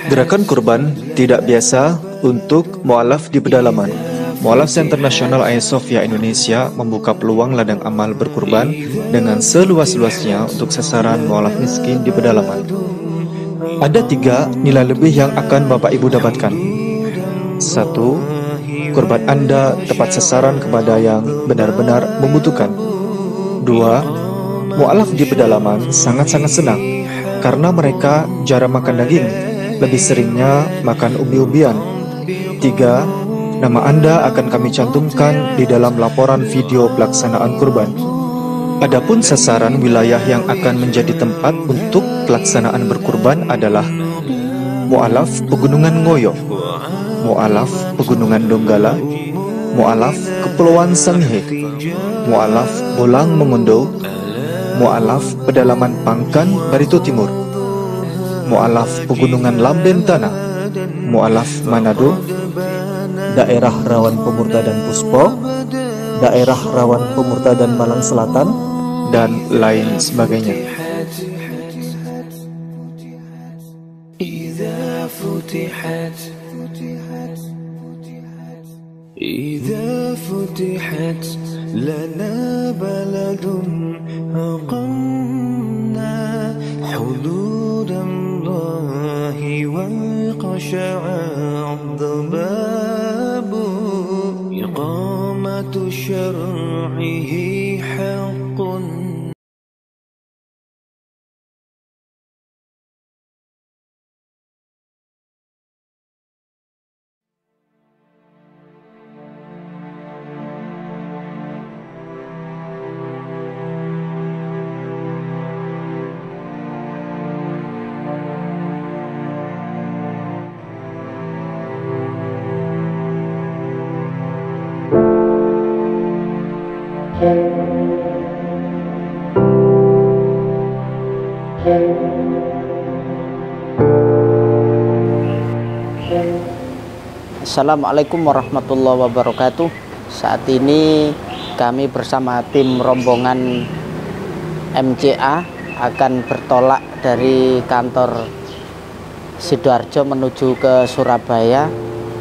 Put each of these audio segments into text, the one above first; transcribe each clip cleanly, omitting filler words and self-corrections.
Gerakan kurban tidak biasa untuk mu'alaf di pedalaman. Mu'alaf Center Nasional Hagia Sophia Indonesia membuka peluang ladang amal berkurban dengan seluas-luasnya untuk sasaran mu'alaf miskin di pedalaman. Ada 3 nilai lebih yang akan Bapak Ibu dapatkan. 1. Kurban Anda tepat sasaran kepada yang benar-benar membutuhkan. 2. Mu'alaf di pedalaman sangat-sangat senang karena mereka jarang makan daging, lebih seringnya makan umbi-umbian. 3. Nama Anda akan kami cantumkan di dalam laporan video pelaksanaan kurban. Adapun sasaran wilayah yang akan menjadi tempat untuk pelaksanaan berkurban adalah Mu'alaf Pegunungan Ngoyo, Mu'alaf Pegunungan Donggala, Mu'alaf Kepulauan Sangihe, Mu'alaf Bolang Mongondo, Mu'alaf Pedalaman Pangkan Barito Timur, Mu'alaf Pegunungan Lamben Tanah, Mu'alaf Manado, Daerah Rawan Pemurtadan Puspo, Daerah Rawan Pemurtadan Malang Selatan, dan lain sebagainya. إذا فتحت لنا بلد أقمنا حدود الله وانقشع الضباب إقامة شرعه حق. Assalamualaikum warahmatullahi wabarakatuh. Saat ini kami bersama tim rombongan MCA akan bertolak dari kantor Sidoarjo menuju ke Surabaya.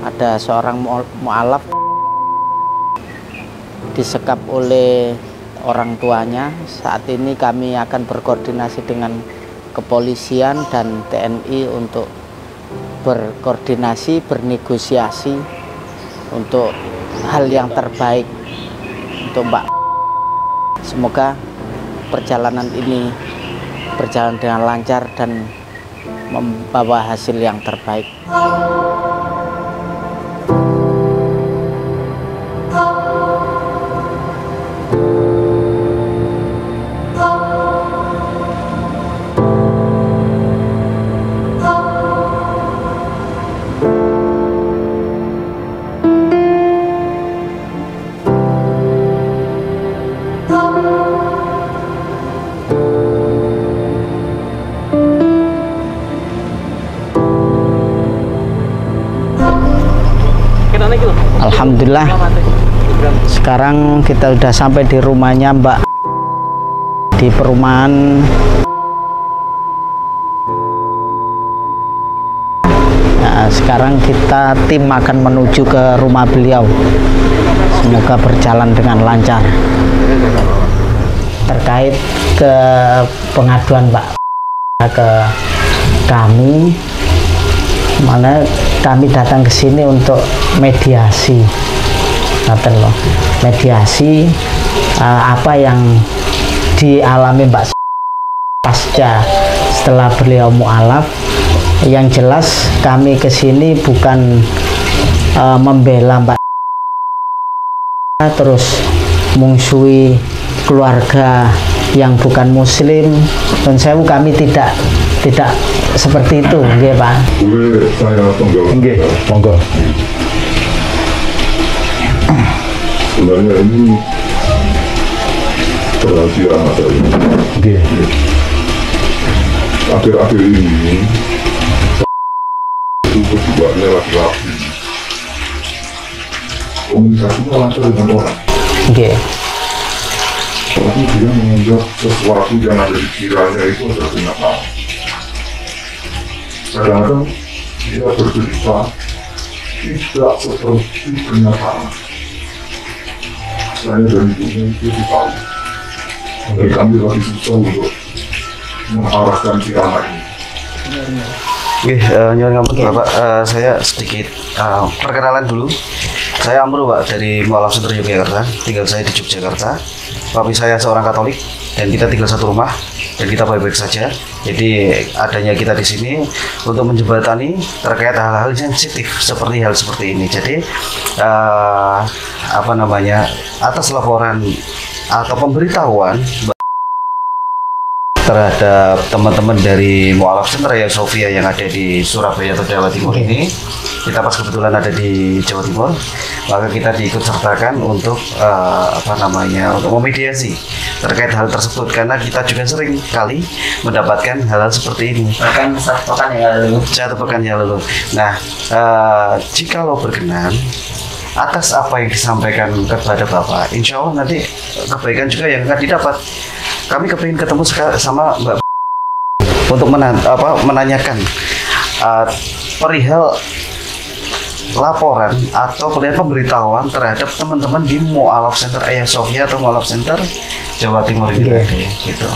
Ada seorang mu'alaf disekap oleh orang tuanya. Saat ini kami akan berkoordinasi dengan kepolisian dan TNI untuk berkoordinasi, bernegosiasi untuk hal yang terbaik untuk Mbak. Semoga perjalanan ini berjalan dengan lancar dan membawa hasil yang terbaik. Alhamdulillah, sekarang kita sudah sampai di rumahnya Mbak di perumahan. Nah, sekarang kita tim akan menuju ke rumah beliau. Semoga berjalan dengan lancar. Terkait ke pengaduan Mbak ke kami, mana kami datang ke sini untuk mediasi, mediasi apa yang dialami Mbak pasca setelah beliau mu'alaf. Yang jelas kami ke sini bukan membela Mbak terus mungsuhi keluarga yang bukan muslim, dan kami tidak seperti itu, nggih Pak. Boleh saya tanggapi? Nggih, monggo. Sebenarnya ini rahasia ada ini. Nggih. Akhir-akhir ini itu keduanya laki-laki komunikasinya lancar dengan orang. Oke. Tapi dia menganggap sesuatu yang ada di pikirannya itu adalah kenyataan. Kadang-kadang dia bercerita tidak seperti kenyataan. Saya dan ibunya itu tahu. Dan kami lagi susah untuk mengarahkan si anak ini. Nyuwun ngapunten Bapak, saya sedikit perkenalan dulu. Saya Amru Pak dari Mualaf Center Yogyakarta. Tinggal saya di Yogyakarta. Papi saya seorang Katolik dan kita tinggal satu rumah dan kita baik-baik saja. Jadi adanya kita di sini untuk menjembatani terkait hal-hal sensitif seperti hal seperti ini. Jadi atas laporan atau pemberitahuan terhadap teman-teman dari Mualaf Center Ayah Sofia yang ada di Surabaya atau Jawa Timur ini, kita pas kebetulan ada di Jawa Timur, maka kita diikut sertakan untuk untuk memediasi terkait hal tersebut karena kita juga sering kali mendapatkan hal-hal seperti ini. Bahkan satu pekan yang lalu. Nah, jikalau berkenan atas apa yang disampaikan kepada Bapak, insya Allah nanti kebaikan juga yang akan didapat. Kami kepingin ketemu sama Mbak untuk menanyakan perihal laporan atau perihal pemberitahuan terhadap teman-teman di Mualaf Center Ayah Sofia atau Mualaf Center Jawa Timur ini gitu,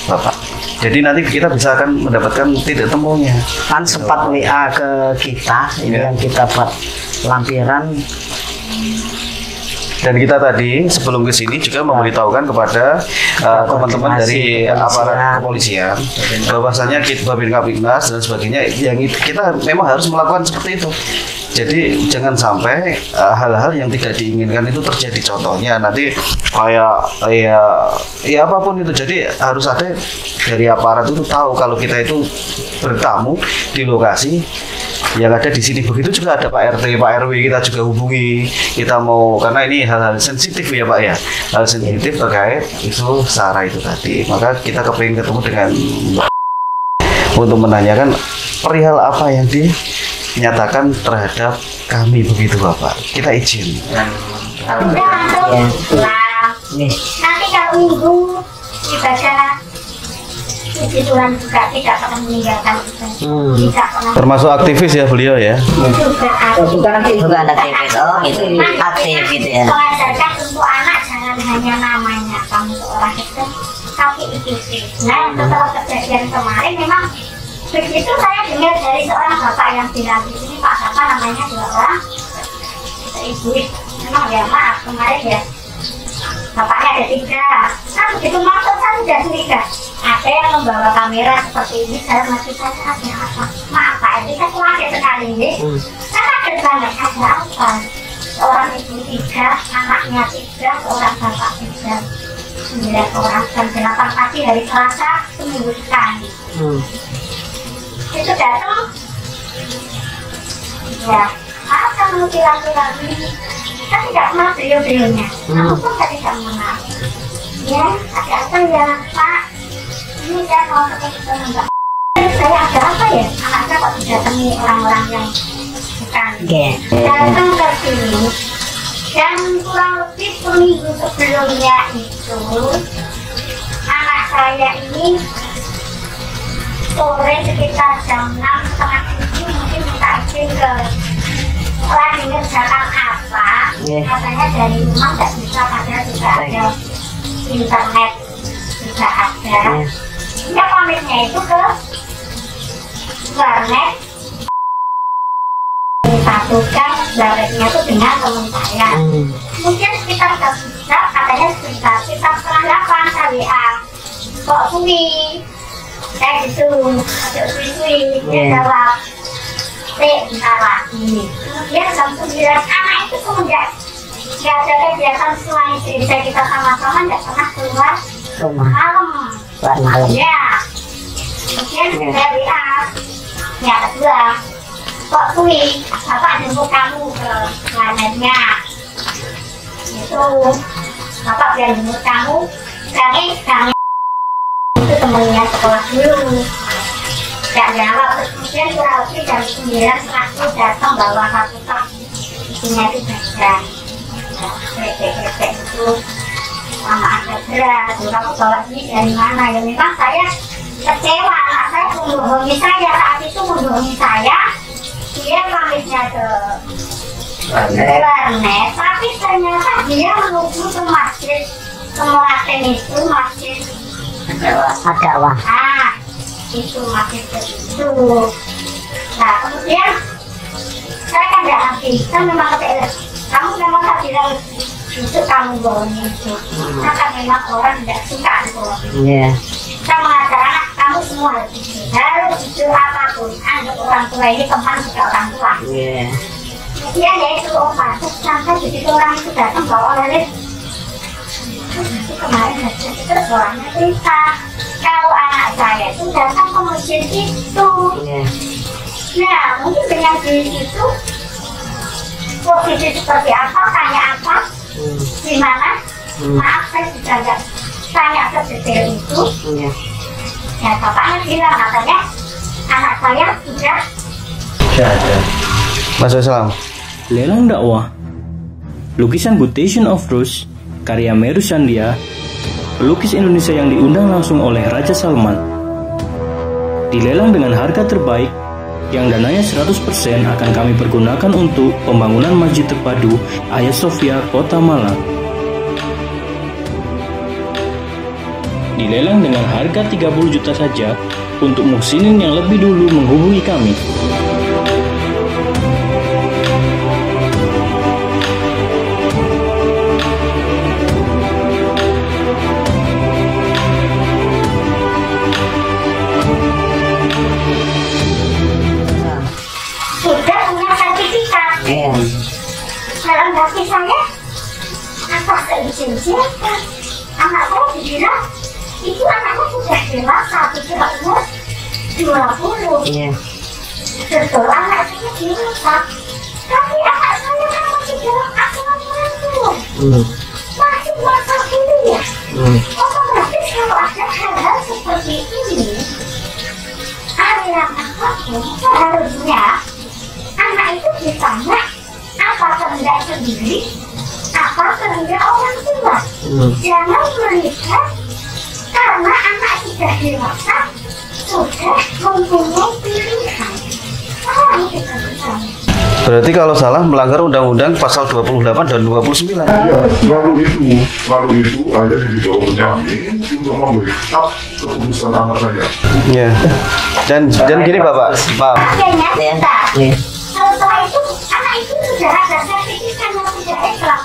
Bapak. Jadi nanti kita bisa akan mendapatkan titik temunya. Kan sempat WA ke kita, ini yang kita buat lampiran. Dan kita tadi sebelum ke sini juga memberitahukan kepada teman-teman dari aparat kepolisian bahwasanya kita Babin Kapolres dan sebagainya yang kita memang harus melakukan seperti itu. Jadi jangan sampai hal-hal yang tidak diinginkan itu terjadi. Contohnya nanti kayak ya apapun itu. Jadi harus ada dari aparat itu tahu kalau kita itu bertamu di lokasi yang ada di sini. Begitu juga ada Pak RT, Pak RW, kita juga hubungi. Kita mau, karena ini hal-hal sensitif ya Pak ya, hal sensitif terkait isu SARA itu tadi. Maka kita kepingin ketemu dengan untuk menanyakan perihal apa yang dinyatakan terhadap kami begitu Bapak. Kita izin. Nanti kalau minggu ibadah puji Tuhan juga tidak pernah meninggalkan kita. Tidak pernah. Termasuk aktivis ya beliau ya. Bukan aktivis, Oh gitu, aktif gitu ya. Mengajarkan untuk anak jangan hanya namanya kamu seorang itu, tapi ikuti. Nah setelah kejadian kemarin memang begitu saya dengar dari seorang bapak yang bilang di sini Pak Bapak namanya dua orang, ibu memang ya maaf kemarin ya. Bapaknya ada tiga. Nah begitu masuk saya sudah curiga. Ada yang membawa kamera seperti ini, saya masih tanya ada apa? Maaf Pak, ini saya kaget sekali ini. Saya kaget banget, ada apa? Seorang ibu tiga, anaknya tiga, seorang bapak tiga, 9 orang jam 8 pagi hari Selasa seminggu sekali. Itu datang, ya, saya mengkira-kira ini. Saya tidak kenal beliau-beliaunya, aku pun saya tidak mengenal. Ya, ada apa ya Pak? Ini saya mau ketemu dengan Mbak. Saya ada apa ya? Anak saya kok didatangi orang-orang yang bukan. Datang ke sini dan kurang lebih seminggu sebelumnya itu anak saya ini sore sekitar jam 6:30 mungkin minta izin ke setelah mengerjakan apa, katanya dari rumah nggak bisa karena juga ada internet juga ada. Dia pamitnya itu ke warnet, disatukan warnetnya itu dengan teman saya. Mungkin sekitar jam 3, katanya sekitar 7:30 saya WA. Kok suwi? Saya gitu, ada suwi-suwi, dia jawab. Bentar lagi. Kemudian jam 9 anak itu semenjak nggak ada kegiatan selain istri kita sama-sama nggak pernah keluar malam. Ya. Kemudian saya lihat yang kedua, kok kuih bapak jemput kamu ke warnetnya itu bapak biar jemput kamu kami itu temennya sekolah dulu. Gak jawab, terus kemudian kurang lebih jam 9 aku datang bawa satu tak isinya itu jajan. ada lepek-lepek itu sama ada beras, kamu bawa ini dari mana? Ya memang saya kecewa, anak saya membohongi saya, saat itu membohongi saya, dia pamitnya ke warnet, tapi ternyata dia menuju ke masjid Kemelaten itu, masjid Dakwah. Itu masjid itu. Nah kemudian saya kan nggak habis, kan memang kecewa. Kamu memang tak bilang itu kamu bohongi itu, karena memang orang tidak suka bohongi. Saya mengajar anak kamu semua harus jujur apapun, anggap orang tua ini teman juga orang tua. Kemudian ya itu sampai begitu orang itu datang bawa oleh itu kemarin saja terus orangnya cerita kalau anak saya itu datang ke masjid itu. Nah mungkin dengan diri itu posisi seperti apa, tanya apa, gimana? Maaf saya sudah nggak tanya sedetail itu. Ya bapaknya bilang katanya anak saya sudah ada. Mas Islam. Lelang dakwah. Lukisan Quotation of Rose karya Meru Sandia, pelukis Indonesia yang diundang langsung oleh Raja Salman. Dilelang dengan harga terbaik yang dananya 100% akan kami pergunakan untuk pembangunan Masjid Terpadu Hagia Sophia, Kota Malang. Dilelang dengan harga 30 juta saja untuk muhsinin yang lebih dulu menghubungi kami. sudah punya sertifikat. Dalam hati saya, apa seizin siapa? Anak saya dibilang, itu anaknya sudah dewasa, sudah umur 20. Betul, anak saya dewasa. Tapi anak saya kan masih dalam asuhan orang tua. Masih masa kuliah. Otomatis kalau ada hal-hal seperti ini, aliran apapun seharusnya anak itu ditanya apa kehendak sendiri, apa kehendak orang tua. Jangan melihat karena anak sudah dewasa, sudah mempunyai pilihan. Itu kebetulan. Berarti kalau salah melanggar undang-undang pasal 28 dan 29. Ya, lalu itu ada di bawah kami untuk membackup keputusan anak saya. Iya. Dan gini Bapak, maaf. Akhirnya kita, setelah itu anak itu sudah ada sertifikat yang sudah ikhlas.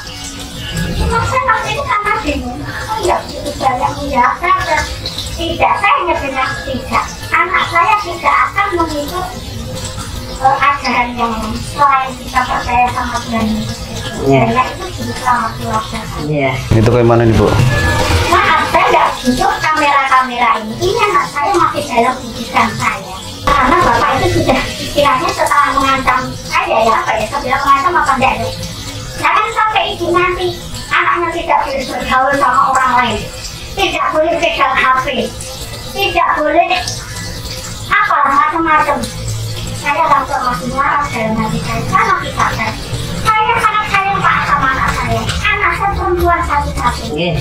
Cuma saya waktu itu karena bingung, ya sudah yang menjawab tidak, saya hanya bilang tidak. Anak saya tidak akan mengikut ajaran yang selain kita percaya sama Tuhan Yesus. Karena itu juga selamat keluarga. Itu kayak mana nih Bu? Maaf, saya nggak butuh kamera-kamera ini. Ini anak saya masih dalam didikan saya. Karena bapak itu sudah istilahnya setelah mengancam saya ya apa ya? Saya bilang mengancam apa enggak ya? Jangan sampai ibu nanti anaknya tidak boleh bergaul sama orang lain, tidak boleh pegang HP, tidak boleh apalah macam-macam. Saya langsung masih marah dalam hati saya masih sadar. Saya sangat sayang Pak sama anak saya. Anak saya perempuan satu-satunya.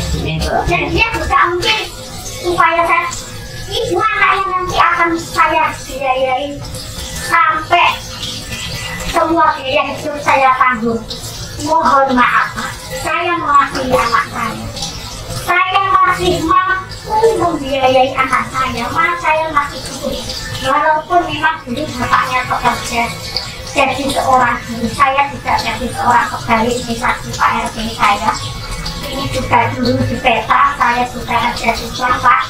Dan dia juga mungkin supaya saya, ibu anaknya nanti akan saya biayain sampai semua biaya hidup saya tanggung. Mohon maaf, saya mengasihi anak saya. Saya masih mampu membiayai anak saya, saya masih cukup. Walaupun memang dulu bapaknya bekerja jadi seorang guru, saya juga jadi seorang pegawai administrasi Pak RT saya. Ini juga dulu di peta, saya juga kerja juga Pak.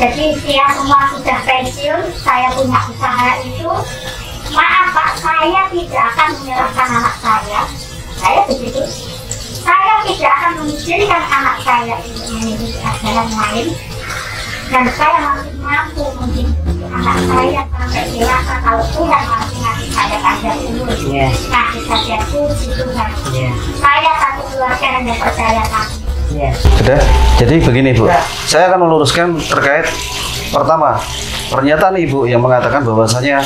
Jadi dia semua sudah pensiun, saya punya usaha itu. Maaf Pak, saya tidak akan menyerahkan anak saya. Saya begitu. Saya tidak akan mengizinkan anak saya untuk memiliki ajaran lain. Dan saya masih mampu menghidupi anak saya sampai dewasa. Kalau Tuhan masih ngasih saya panjang umur, ngasih saya puji Tuhan. Saya satu keluarga yang percaya kami. Sudah. Jadi begini Bu, saya akan meluruskan terkait pertama pernyataan Ibu yang mengatakan bahwasanya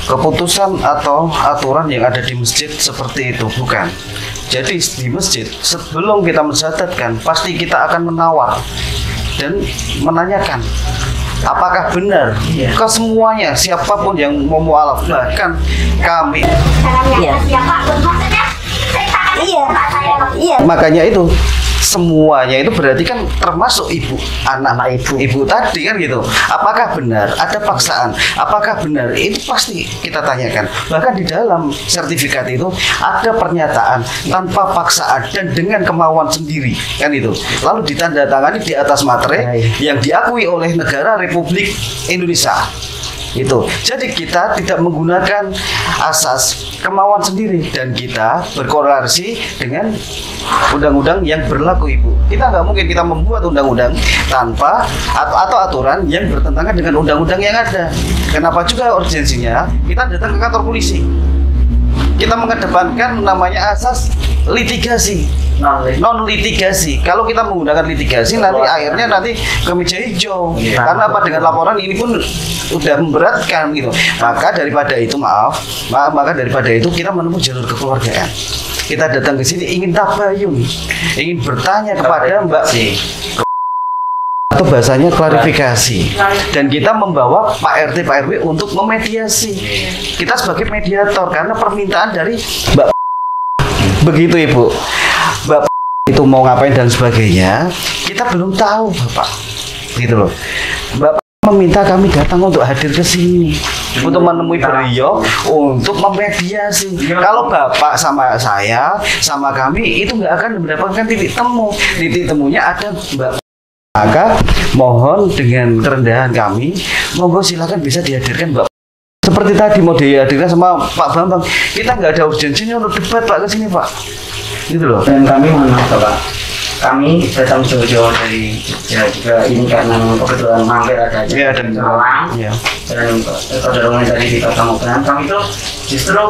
keputusan atau aturan yang ada di masjid seperti itu bukan. Jadi di masjid sebelum kita mencatatkan pasti kita akan menawar dan menanyakan apakah benar ke semuanya, siapapun yang mau mualaf, bahkan kami. Makanya itu semuanya itu berarti kan termasuk ibu, anak ibu tadi kan gitu. Apakah benar ada paksaan? Apakah benar? Itu pasti kita tanyakan. Bahkan di dalam sertifikat itu ada pernyataan tanpa paksaan dan dengan kemauan sendiri kan itu. Lalu ditandatangani di atas materai yang diakui oleh negara Republik Indonesia. Itu. Jadi kita tidak menggunakan asas kemauan sendiri dan kita berkorelasi dengan undang-undang yang berlaku, Ibu. Kita nggak mungkin kita membuat undang-undang tanpa atau aturan yang bertentangan dengan undang-undang yang ada. Kenapa juga urgensinya kita datang ke kantor polisi? Kita mengedepankan namanya asas litigasi, non litigasi. Kalau kita menggunakan litigasi nanti akhirnya nanti ke meja hijau. Karena apa, dengan laporan ini pun udah memberatkan gitu. Maka daripada itu maka daripada itu kita menempuh jalur kekeluargaan. Kita datang ke sini ingin tabayun, ingin bertanya kepada Mbak atau bahasanya klarifikasi, dan kita membawa Pak RT Pak RW untuk memediasi. Kita sebagai mediator karena permintaan dari Mbak begitu Ibu. Bapak itu mau ngapain dan sebagainya kita belum tahu Bapak, gitu loh. Bapak meminta kami datang untuk hadir ke sini untuk menemui beliau untuk memediasi. Kalau Bapak sama saya sama kami itu nggak akan mendapatkan titik temu. Titik temunya ada Mbak. Maka mohon dengan kerendahan kami, monggo silakan bisa dihadirkan Mbak. Seperti tadi mau dihadirkan sama Pak Bambang, kita nggak ada urgensinya untuk debat Pak ke sini Pak, gitu loh. Dan kami mohon maaf Pak, kami datang jauh-jauh dari Jogja juga ini karena kebetulan mampir ada aja dan Malang, dan perjalanan dari di Kota Mobanan. Kami itu justru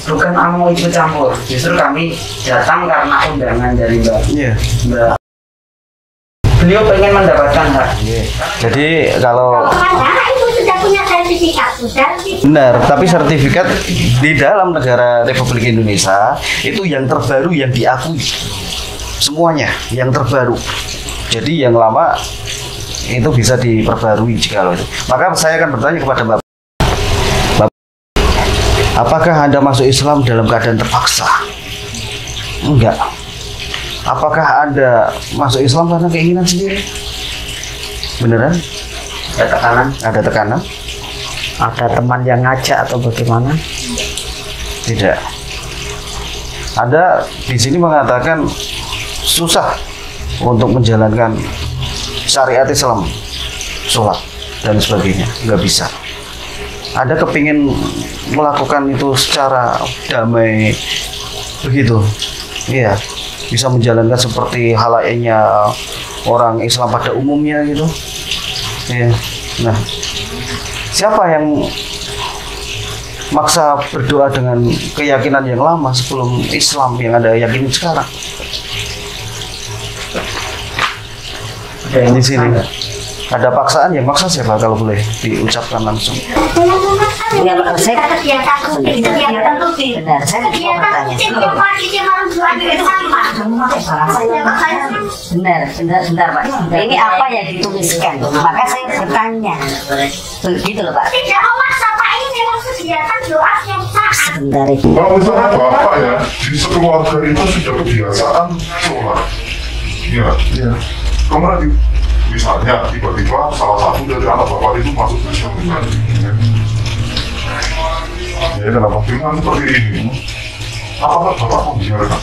bukan mau ikut campur, justru kami datang karena undangan dari Mbak. Beliau pengen mendapatkan hak. Jadi kalau itu sudah punya sertifikat, benar, tapi sertifikat di dalam negara Republik Indonesia itu yang terbaru yang diakui semuanya, yang terbaru. Jadi yang lama itu bisa diperbarui jika itu. Maka saya akan bertanya kepada Bapak, apakah Anda masuk Islam dalam keadaan terpaksa? Enggak. Apakah Anda masuk Islam karena keinginan sendiri? Beneran? Ada tekanan? Ada tekanan? Ada teman yang ngajak atau bagaimana? Tidak. Anda di sini mengatakan susah untuk menjalankan syariat Islam, sholat dan sebagainya, nggak bisa. Anda kepingin melakukan itu secara damai begitu, iya. Bisa menjalankan seperti halayanya orang Islam pada umumnya gitu. Ya. Nah, siapa yang maksa berdoa dengan keyakinan yang lama sebelum Islam yang Anda yakini sekarang? Di sini ada paksaan, yang maksa siapa kalau boleh diucapkan langsung? Ya, saya benar, saya benar Pak. Ini apa yang dituliskan? Maka saya bertanya, begitu loh Pak. Tidak memaksa Pak, ini memang kegiatan doa yang sah. Sebentar. Kalau misalnya Bapak ya, di sekeluarga itu sudah kebiasaan sholat. Ya. Kemudian misalnya tiba-tiba salah satu dari anak Bapak itu masuk Islam. Ya, kenapa dengan seperti ini? Apakah Bapak membiarkan?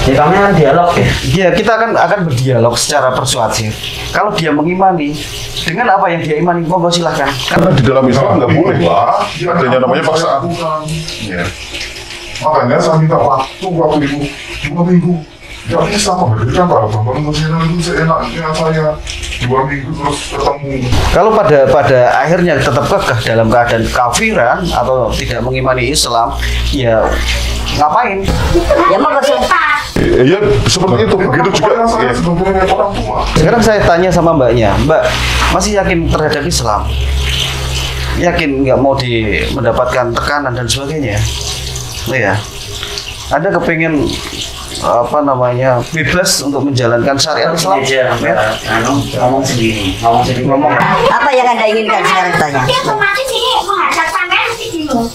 Ya kami akan dialog ya. Ya, kita akan berdialog secara persuasif. Kalau dia mengimani dengan apa yang dia imani, monggo silahkan. Karena di dalam Islam nggak boleh Pak, adanya namanya paksaan. Ya. Makanya saya minta waktu itu 2 minggu. Ya bisa menghadirkan Pak Bambang Muslimin itu seenaknya saya 2 minggu terus ketemu. Kalau pada akhirnya tetap kekeh dalam keadaan kafiran atau tidak mengimani Islam, ya ngapain? Ya mau Iya seperti itu, begitu juga ya. Sebagai orang tua. Sekarang saya tanya sama Mbaknya, Mbak masih yakin terhadap Islam? Yakin nggak mau mendapatkan tekanan dan sebagainya? Oh ya, Anda kepingin apa namanya bebas untuk menjalankan syariat Islam. Ngomong sendiri. Apa yang Anda inginkan sekarang tanya? Dia otomatis ini menghadap sampai mesti bingung.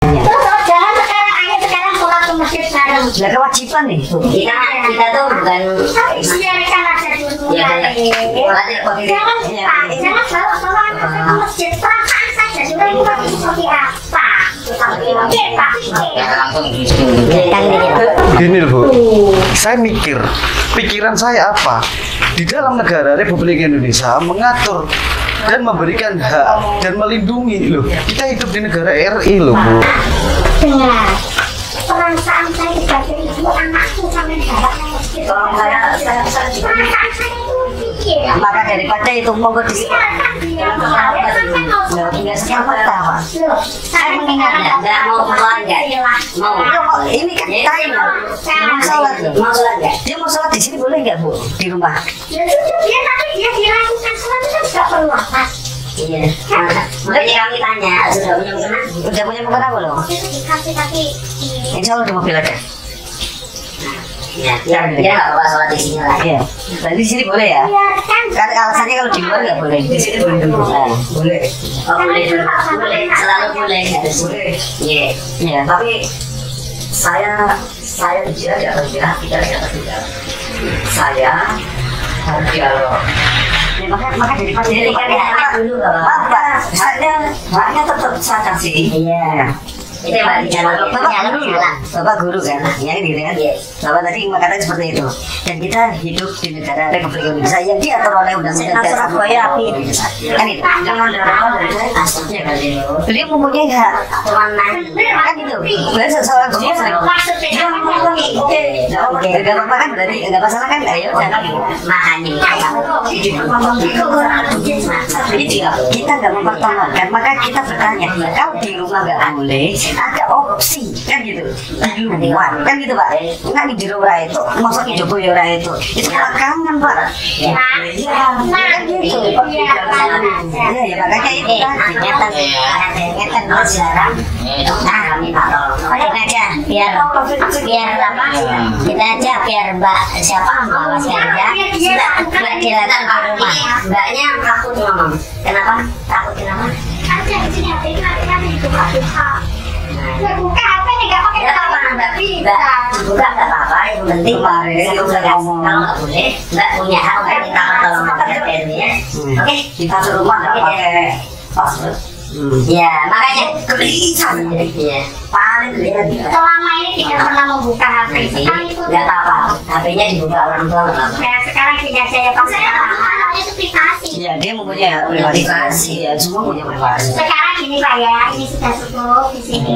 Terus jalan sekarang, ayo sekarang sholat ke masjid bareng. Lah kewajiban nih. Kita tuh bukan Biarkan aja dulu. Ya, Jangan bawa ke masjid. Perasaan saja juga ini seperti apa. Begini loh Bu, saya mikir, pikiran saya apa? Di dalam negara Republik Indonesia mengatur dan memberikan hak dan melindungi loh. Kita hidup di negara RI loh Bu. Dengar, perasaan saya sebagai ibu anakku sampai jaraknya masjid. Perasaan saya itu pikir. Maka daripada itu monggo di Saya mengingatkan nggak mau keluar nggak? Mau. Ini kan time. Mau sholat loh. Mau sholat nggak? Dia mau sholat di sini boleh nggak Bu? Di rumah? Ya sudah dia tapi dia dilakukan sholat itu tidak perlu apa. Iya. Makanya kami tanya sudah punya mukena? Udah punya mukena belum? Itu dikasih tapi Insya Allah di mobil ada. Ya, dia nggak bawa sholat di sini lah. Iya. Berarti di sini boleh ya? Kan alasannya kalau di luar nggak boleh. Di sini boleh dulu. Boleh. Oh boleh, selalu boleh. Iya. Iya. Tapi saya bicara di atas bicara, kita di atas bicara. Saya dialog. Ya, maka daripada Jadi kan hak dulu nggak apa-apa. haknya tetap saya kasih. Iya. Itu yang Mbak dialog. Bapak guru kan, ya gitu kan. Bapak tadi mengatakan seperti itu. Dan kita hidup di negara Republik Indonesia yang diatur oleh Undang-Undang Dasar Surabaya kan itu. Jangan dorong dari saya aslinya kan itu. Beliau mempunyai hak kan itu. Beliau seorang guru dia mempunyai oke, nggak apa-apa kan berarti nggak masalah kan? Ayo jangan Makanya kita nggak mempertontonkan, maka kita bertanya kalau di rumah nggak boleh, ada opsi kan gitu di luar kan gitu Pak, nggak di rumah itu masuk di Joko Yora itu belakangan Pak ya kan gitu ya makanya itu tadi ngeten sekarang minta tolong aja biar apa kita aja biar Mbak siapa Mbak Mas Ganja Mbak dilatih ke rumah Mbaknya takut ngomong kenapa ada di sini hati kalian itu buka. Ya buka HP nih nggak pakai apa Mbak buka nggak apa-apa yang penting kalau nggak boleh Mbak punya hak Mbak minta tolong sama RT ya oke kita ke rumah nggak pakai password. Ya, makanya gelisah ya. Paling lihat selama ini tidak pernah membuka HP sekalipun. nggak apa-apa, HP-nya dibuka orang tua nggak apa-apa. Ya sekarang gini aja ya Pak. Saya itu privasi. ya dia mempunyai hak privasi ya semua punya privasi. Sekarang gini Pak ya, ini sudah cukup di sini.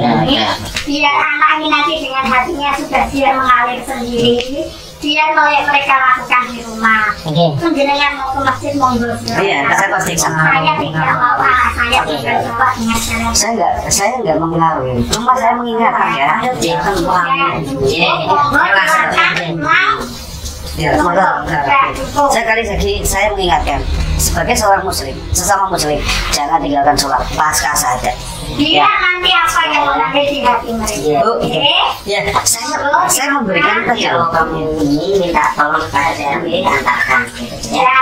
Biar anak ini nanti dengan hatinya sudah dia mengalir sendiri. Biar mereka lakukan di rumah. Penjenengan mau ke masjid monggo. Iya, saya pasti sama. Saya tidak mau saya tidak coba dengan kalian. Saya nggak mengaruhi. Cuma saya mengingatkan ya. Ya, sekali lagi saya mengingatkan sebagai seorang muslim, sesama muslim, jangan tinggalkan sholat pasca saja. Dia nanti apa yang mengalir di hati mereka. Ya, saya memberikan kalau kamu ini minta tolong pada antarkan ya.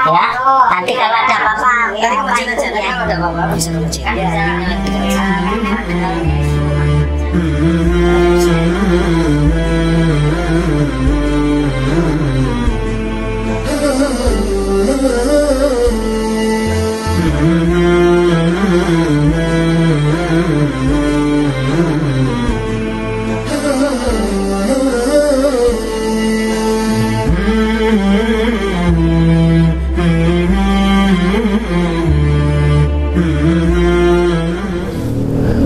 Nanti kalau ada apa-apa tadi ke masjid aja, nanti kalau ada apa-apa bisa ke masjid.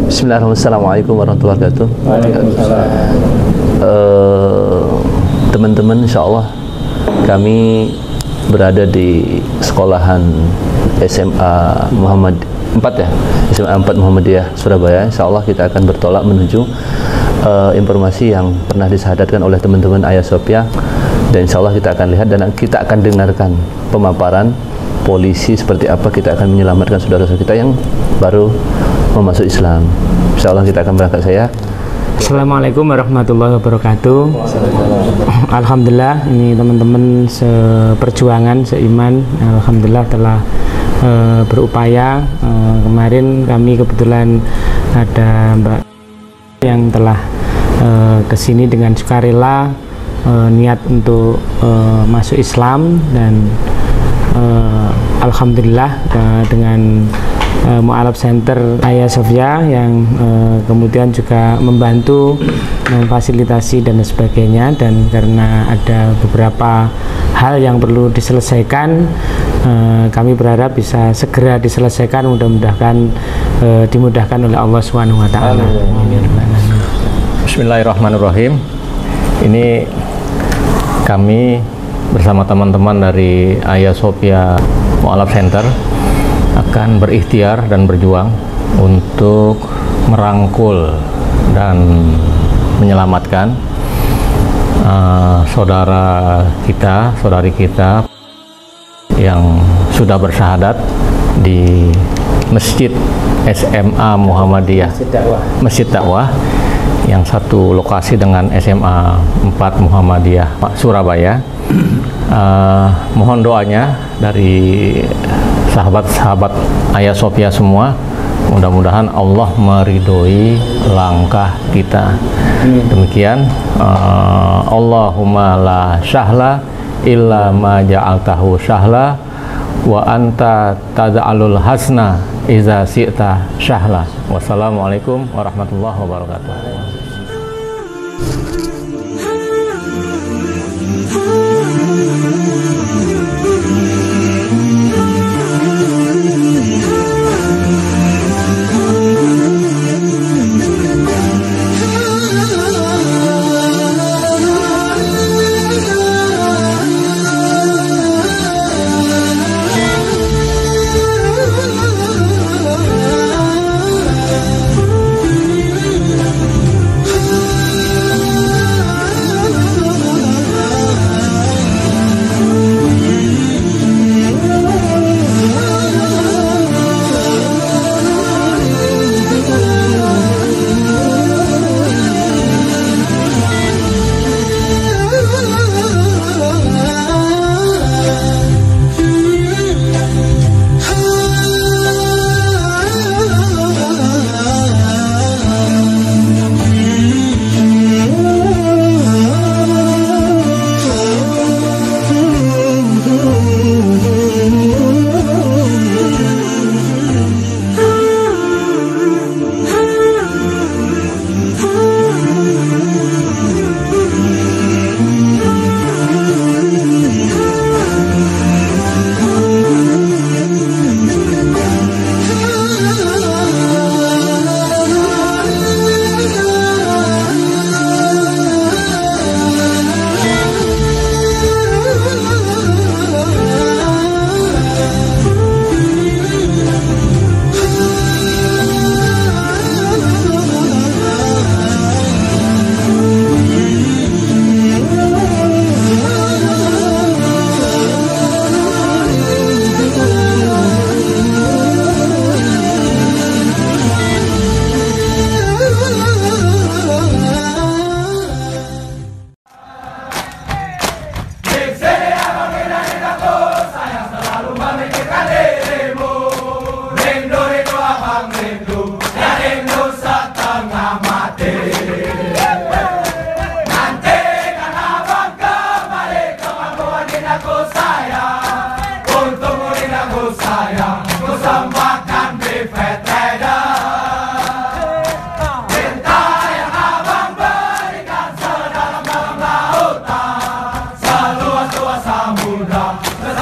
Bismillahirrahmanirrahim. Assalamualaikum warahmatullahi wabarakatuh. Teman-teman, insya Allah kami berada di sekolahan SMA Muhammad 4 ya, SMA 4 Muhammadiyah Surabaya. Insya Allah kita akan bertolak menuju informasi yang pernah disahadatkan oleh teman-teman Ayah Sophia, dan insya Allah kita akan lihat dan kita akan dengarkan pemaparan polisi seperti apa kita akan menyelamatkan saudara-saudara kita yang baru masuk Islam. Insya Allah kita akan berangkat saya. Assalamualaikum warahmatullahi wabarakatuh. Alhamdulillah, ini teman-teman seperjuangan, seiman, alhamdulillah telah berupaya. Kemarin kami kebetulan ada Mbak yang telah kesini dengan sukarela, niat untuk masuk Islam, dan alhamdulillah dengan Mu'alaf Center Hagia Sophia yang kemudian juga membantu memfasilitasi dan sebagainya, dan karena ada beberapa hal yang perlu diselesaikan, kami berharap bisa segera diselesaikan, mudah-mudahan dimudahkan oleh Allah SWT. Bismillahirrahmanirrahim. Ini kami bersama teman-teman dari Hagia Sophia Mu'alaf Center akan berikhtiar dan berjuang untuk merangkul dan menyelamatkan saudara kita, saudari kita yang sudah bersyahadat di Masjid SMA Muhammadiyah, Masjid Dakwah, yang satu lokasi dengan SMA 4 Muhammadiyah Surabaya. Mohon doanya dari sahabat-sahabat Hagia Sophia semua, mudah-mudahan Allah meridhoi langkah kita. Demikian, Allahumma la syahla illa ma ja'altahu syahla wa anta tad'alul hasna iza syi'ta syahla. Wassalamualaikum warahmatullahi wabarakatuh. Samudra, the